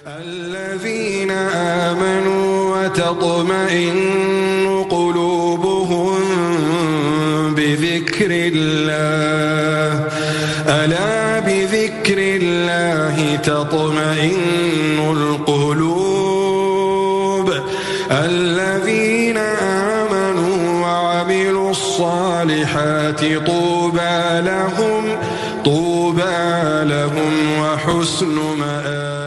الذين آمنوا وتطمئن قلوبهم بذكر الله ألا بذكر الله تطمئن القلوب الذين آمنوا وعملوا الصالحات طوبى لهم وحسن مآب.